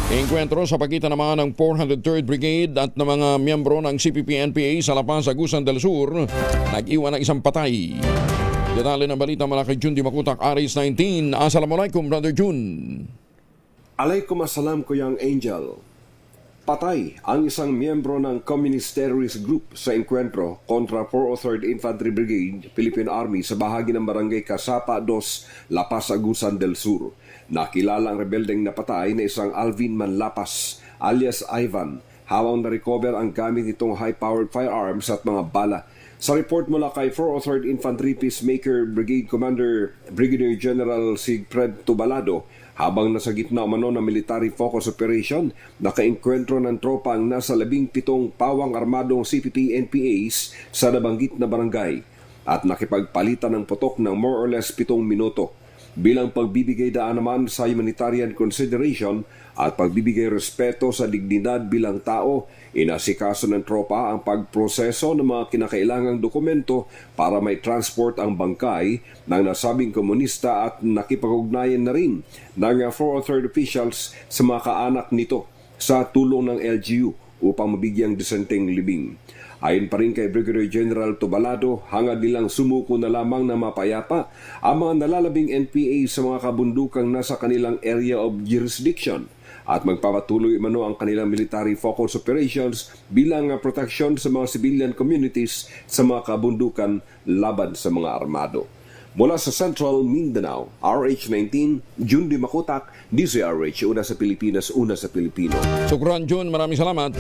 Enkwentro sa pagitan naman ng 403rd Brigade at ng mga miyembro ng CPP-NPA sa Lapas, Agusan del Sur, nag-iwan ng isang patay. Detalye ng balita mula kay Jun Di Makutak, Aris 19. Assalamualaikum, Brother Jun. Alaikum assalam, Kuyang Angel. Patay ang isang miyembro ng Communist Terrorist Group sa enkwentro kontra 403rd Infantry Brigade, Philippine Army sa bahagi ng Barangay Casapa 2, Lapas, Agusan del Sur. Nakilala ang rebeldeng napatay na isang Alvin Manlapas alias Ivan, habang na-recover ang gamit nitong high-powered firearms at mga bala. Sa report mula kay 403rd Infantry Peacemaker Brigade Commander Brigadier General Sigfred Tubalado, habang nasa gitna umano ng military focus operation, nakaengkwentro ng tropa ang nasa 17 pawang armadong CPP-NPAs sa nabanggit na barangay at nakipagpalitan ng putok ng more or less 7 minuto. Bilang pagbibigay daan naman sa humanitarian consideration at pagbibigay respeto sa dignidad bilang tao, inasikaso ng tropa ang pagproseso ng mga kinakailangang dokumento para may transport ang bangkay ng nasabing komunista at nakipag-ugnayan na rin ng 403rd officials sa mga kaanak nito sa tulong ng LGU upang mabigyang disenteng libing. Ayon pa rin kay Brigadier General Tubalado, hangad nilang sumuko na lamang na mapayapa ang mga nalalabing NPA sa mga kabundukang nasa kanilang area of jurisdiction at magpapatuloy mano ang kanilang military focus operations bilang proteksyon sa mga civilian communities sa mga kabundukan laban sa mga armado. Mula sa Central Mindanao, RH19, Jun Di Makutak, DZRH, una sa Pilipinas, una sa Pilipino. Sukran, Jun. Maraming salamat.